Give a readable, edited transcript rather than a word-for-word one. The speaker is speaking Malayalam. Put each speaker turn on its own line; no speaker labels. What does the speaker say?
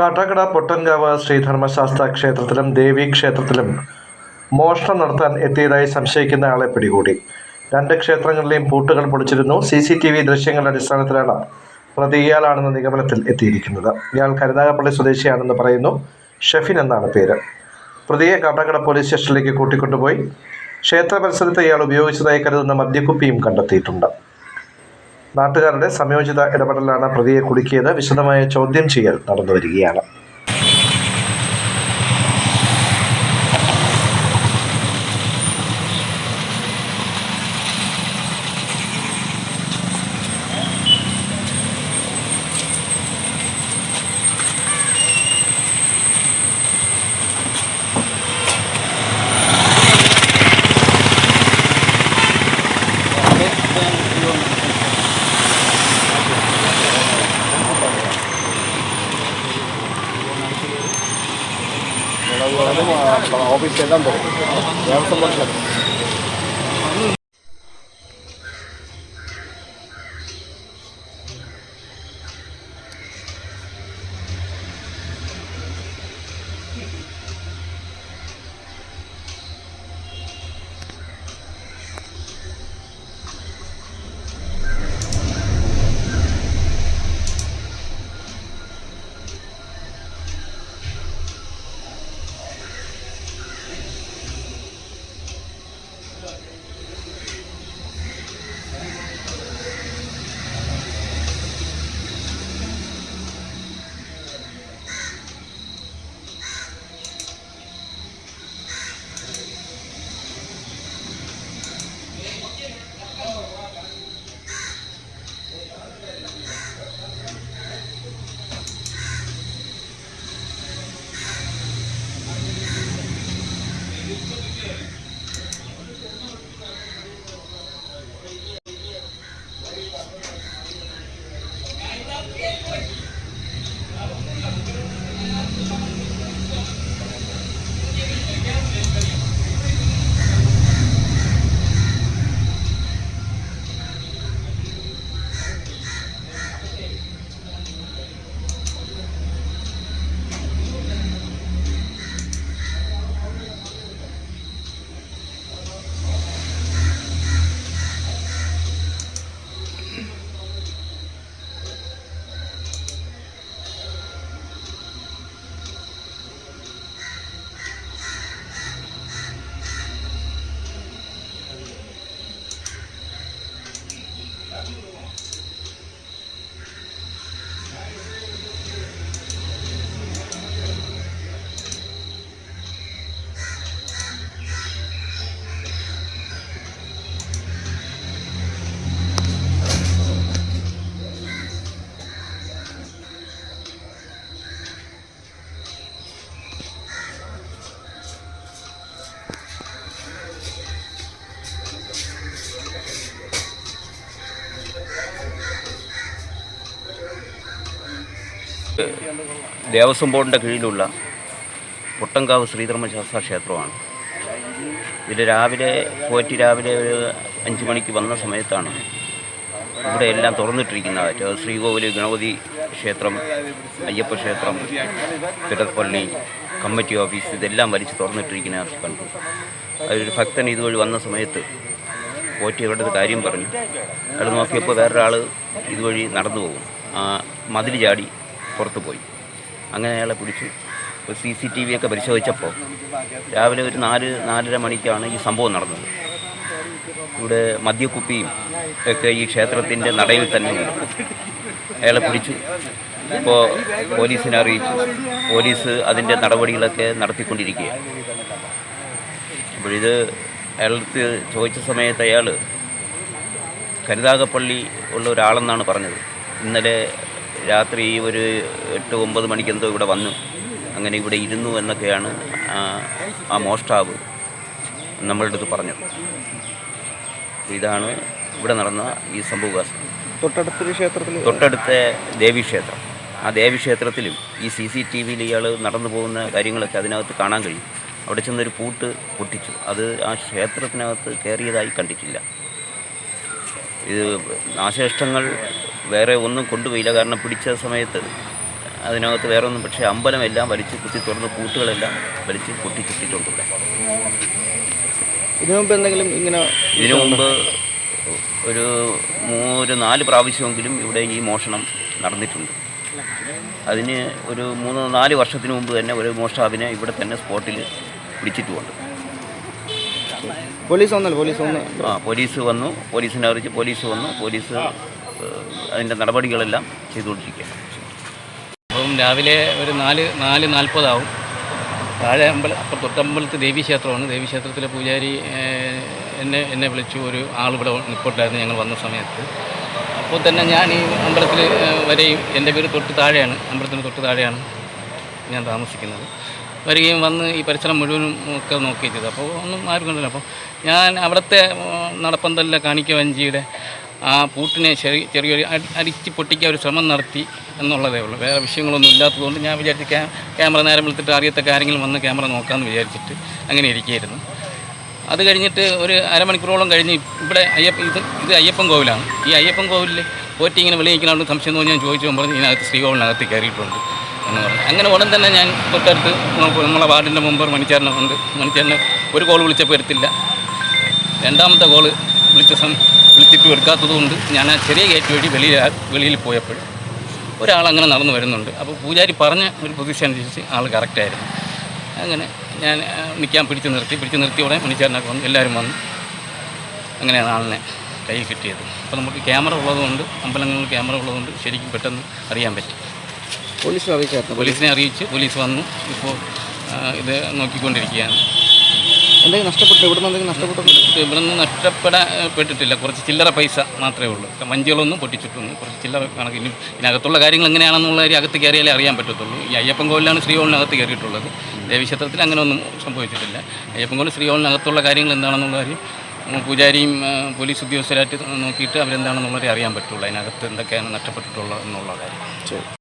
കാട്ടാക്കട പൊട്ടൻകാവ് ശ്രീധർമ്മശാസ്ത്ര ക്ഷേത്രത്തിലും ദേവീക്ഷേത്രത്തിലും മോഷണം നടത്താൻ എത്തിയതായി സംശയിക്കുന്ന ആളെ പിടികൂടി. രണ്ട് ക്ഷേത്രങ്ങളിലെയും പൂട്ടുകൾ പൊളിച്ചിരുന്നു. CCTV ദൃശ്യങ്ങളുടെ അടിസ്ഥാനത്തിലാണ് പ്രതി ഇയാളാണെന്ന നിഗമനത്തിൽ എത്തിയിരിക്കുന്നത്. ഇയാൾ കരുനാഗപ്പള്ളി സ്വദേശിയാണെന്ന് പറയുന്നു. ഷെഫിൻ എന്നാണ് പേര്. പ്രതിയെ കാട്ടാക്കട പോലീസ് സ്റ്റേഷനിലേക്ക് കൂട്ടിക്കൊണ്ടുപോയി. ക്ഷേത്ര പരിസരത്ത് ഇയാൾ ഉപയോഗിച്ചതായി കരുതുന്ന മദ്യക്കുപ്പിയും കണ്ടെത്തിയിട്ടുണ്ട്. നാട്ടുകാരുടെ സംയോജിത ഇടപെടലാണ് പ്രതിയെ കുടുക്കിയത്. വിശദമായ ചോദ്യം ചെയ്യൽ നടന്നുവരികയാണ്.
ഓഫീസിലെല്ലാം പോകും ദേവസ്വം
ദേവസ്വം ബോർഡിൻ്റെ കീഴിലുള്ള പൊട്ടൻകാവ് ശ്രീധർമ്മശാസ്ത്ര ക്ഷേത്രമാണ്. ഇതിൽ രാവിലെ ഒരു 5 മണിക്ക് വന്ന സമയത്താണ് ഇവിടെ എല്ലാം തുറന്നിട്ടിരിക്കുന്നത്. ശ്രീകോവിൽ, ഗണപതി ക്ഷേത്രം, അയ്യപ്പ ക്ഷേത്രം, തിടപ്പള്ളി, കമ്മിറ്റി ഓഫീസ് ഇതെല്ലാം വലിച്ച് തുറന്നിട്ടിരിക്കുന്നത് കണ്ടു. അതിലൊരു ഭക്തൻ ഇതുവഴി വന്ന സമയത്ത് പോറ്റി അവരുടെ കാര്യം പറഞ്ഞു. അയാൾ നോക്കിയപ്പോൾ വേറൊരാൾ ഇതുവഴി നടന്നു പോകും. മതിൽ ചാടി പുറത്തു പോയി. അങ്ങനെ അയാളെ പിടിച്ചു. CCTV ഒക്കെ പരിശോധിച്ചപ്പോൾ രാവിലെ ഒരു 4-4:30 മണിക്കാണ് ഈ സംഭവം നടന്നത്. ഇവിടെ മദ്യക്കുപ്പിയും ഒക്കെ ഈ ക്ഷേത്രത്തിൻ്റെ നടയിൽ തന്നെ ഉണ്ട്. അയാളെ പിടിച്ചു. ഇപ്പോൾ പോലീസിനെ അറിയിച്ചു. പോലീസ് അതിൻ്റെ നടപടികളൊക്കെ നടത്തിക്കൊണ്ടിരിക്കുകയാണ്. അപ്പോഴിത് അയാൾക്ക് ചോദിച്ച സമയത്ത് അയാൾ കരുനാഗപ്പള്ളി ഉള്ള ഒരാളെന്നാണ് പറഞ്ഞത്. ഇന്നലെ രാത്രി ഒരു 8-9 മണിക്കെന്തോ ഇവിടെ വന്നു, അങ്ങനെ ഇവിടെ ഇരുന്നു എന്നൊക്കെയാണ് ആ മോഷ്ടാവ് നമ്മളുടെ അടുത്ത് പറഞ്ഞത്. ഇതാണ് ഇവിടെ നടന്ന ഈ സംഭവവികാസം. തൊട്ടടുത്ത ദേവീക്ഷേത്രം, ആ ദേവീക്ഷേത്രത്തിലും ഈ CCTVയിൽ ഇയാൾ നടന്നു പോകുന്ന കാര്യങ്ങളൊക്കെ അതിനകത്ത് കാണാൻ കഴിയും. അവിടെ ചെന്നൊരു പൂട്ട് പൊട്ടിച്ചു. അത് ആ ക്ഷേത്രത്തിനകത്ത് കയറിയതായി കണ്ടിട്ടില്ല. ഇത് നാശനഷ്ടങ്ങൾ വേറെ ഒന്നും കൊണ്ടുപോയില്ല. കാരണം പിടിച്ച സമയത്ത് അതിനകത്ത് വേറെ ഒന്നും, പക്ഷേ അമ്പലമെല്ലാം വലിച്ച് കുത്തി തുറന്ന് പൂട്ടുകളെല്ലാം വലിച്ച് പൊട്ടിച്ചിട്ടിട്ടുണ്ട് ഇവിടെ.
ഇതിനു മുമ്പ് എന്തെങ്കിലും ഇങ്ങനെ
ഇതിനു മുമ്പ് ഒരു 4 പ്രാവശ്യമെങ്കിലും ഇവിടെ ഈ മോഷണം നടന്നിട്ടുണ്ട്. അതിന് ഒരു 3-4 വർഷത്തിന് മുമ്പ് തന്നെ ഒരു മോഷ്ടാവിനെ ഇവിടെ തന്നെ സ്പോട്ടിൽ പിടിച്ചിട്ടുമുണ്ട്.
പോലീസ് വന്നല്ലോ?
പോലീസ് വന്നു, പോലീസിനെ അറിയിച്ച് പോലീസ് വന്നു. പോലീസ് അതിൻ്റെ നടപടികളെല്ലാം ചെയ്തുകൊണ്ടിരിക്കുകയാണ്.
അപ്പം രാവിലെ ഒരു 4:40 ആവും. താഴെ തൊട്ടമ്പലത്ത് ദേവീക്ഷേത്രമാണ്. ദേവീക്ഷേത്രത്തിലെ പൂജാരി എന്നെ വിളിച്ചു. ഒരു ആൾ ഇവിടെ നിൽപ്പുണ്ടായിരുന്നു ഞങ്ങൾ വന്ന സമയത്ത്. അപ്പോൾ തന്നെ ഞാൻ ഈ അമ്പലത്തിൽ വരെയും, എൻ്റെ വീട് തൊട്ട് താഴെയാണ്, അമ്പലത്തിന് തൊട്ട് താഴെയാണ് ഞാൻ താമസിക്കുന്നത്. വരികയും വന്ന് ഈ പരിസരം മുഴുവനും ഒക്കെ നോക്കുകയും ചെയ്തു. അപ്പോൾ ഒന്നും ആരും കണ്ടില്ല. അപ്പോൾ ഞാൻ അവിടുത്തെ നടപ്പന്തലിലെ കാണിക്ക വഞ്ചിയുടെ ആ പൂട്ടിനെ ചെറിയൊരു അടിച്ച് പൊട്ടിക്കാൻ ഒരു ശ്രമം നടത്തി എന്നുള്ളതേ ഉള്ളൂ. വേറെ വിഷയങ്ങളൊന്നും ഇല്ലാത്തതുകൊണ്ട് ഞാൻ വിചാരിച്ച് ക്യാമറ നേരം വിളിച്ചിട്ട് അറിയത്തക്ക ആരെങ്കിലും വന്ന് ക്യാമറ നോക്കാമെന്ന് വിചാരിച്ചിട്ട് അങ്ങനെ ഇരിക്കുകയായിരുന്നു. അത് കഴിഞ്ഞിട്ട് ഒരു അരമണിക്കൂറോളം കഴിഞ്ഞ് ഇവിടെ ഇത് അയ്യപ്പൻ കോവിലാണ്. ഈ അയ്യപ്പൻ കോവിലിൽ പോറ്റി ഇങ്ങനെ വെളിയിക്കണമെന്ന് സംശയം തോന്നി ഞാൻ ചോദിച്ചു പറഞ്ഞ് ഇതിനകത്ത് ശ്രീകോവിലിനകത്ത് കയറിയിട്ടുണ്ട് എന്ന് പറഞ്ഞു. അങ്ങനെ ഉടൻ തന്നെ ഞാൻ തൊട്ടടുത്ത് നമ്മളെ വാർഡിൻ്റെ മെമ്പർ മണിച്ചേരനുണ്ട്. മണിച്ചേരന് ഒരു കോൾ വിളിച്ചപ്പോൾ എടുത്തില്ല. രണ്ടാമത്തെ കോള് വിളിച്ചിട്ട് എടുക്കാത്തതുകൊണ്ട് ഞാൻ ആ ചെറിയ ഗേറ്റ് വഴി വെളിയിൽ പോയപ്പോൾ ഒരാളങ്ങനെ നടന്നു വരുന്നുണ്ട്. അപ്പോൾ പൂജാരി പറഞ്ഞ ഒരു പ്രതീക്ഷ അനുസരിച്ച് ആൾ കറക്റ്റായിരുന്നു. അങ്ങനെ ഞാൻ പിടിച്ച് നിർത്തി ഉടനെ മണിച്ചേരനൊക്കെ വന്നു, എല്ലാവരും വന്നു. അങ്ങനെയാണ് ആളിനെ കൈ കിട്ടിയത്. അപ്പോൾ നമുക്ക് ക്യാമറ ഉള്ളതുകൊണ്ട്, അമ്പലങ്ങളിൽ ക്യാമറ ഉള്ളതുകൊണ്ട് ശരിക്കും പെട്ടെന്ന് അറിയാൻ പറ്റി. പോലീസിനെ അറിയിച്ച് പോലീസ് വന്നു. ഇപ്പോൾ ഇത് നോക്കിക്കൊണ്ടിരിക്കുകയാണ്.
എന്തെങ്കിലും നഷ്ടപ്പെട്ടു?
ഇവിടുന്ന് നഷ്ടപ്പെട്ടിട്ടില്ല. കുറച്ച് ചില്ലറ പൈസ മാത്രമേ ഉള്ളൂ. വഞ്ചികളൊന്നും പൊട്ടിച്ചിട്ടൊന്നും കുറച്ച് ചില്ലറ കണക്കിന്. ഇതിനകത്തുള്ള കാര്യങ്ങൾ എങ്ങനെയാണെന്നുള്ള കാര്യം അകത്ത് കയറിയാലേ അറിയാൻ പറ്റത്തുള്ളൂ. ഈ അയ്യപ്പൻ കോവിലാണ് ശ്രീകോവിലിനകത്ത് കയറിയിട്ടുള്ളത്. ദേവീക്ഷേത്രത്തിൽ അങ്ങനെ ഒന്നും സംഭവിച്ചിട്ടില്ല. അയ്യപ്പൻ കോവിൽ ശ്രീകോവിലിനകത്തുള്ള കാര്യങ്ങൾ എന്താണെന്നുള്ള കാര്യം പൂജാരിയും പോലീസ് ഉദ്യോഗസ്ഥരായിട്ട് നോക്കിയിട്ട് അവരെന്താണെന്നുള്ളത് അറിയാൻ പറ്റുള്ളൂ. അതിനകത്ത് എന്തൊക്കെയാണ് നഷ്ടപ്പെട്ടിട്ടുള്ളത് എന്നുള്ള കാര്യം.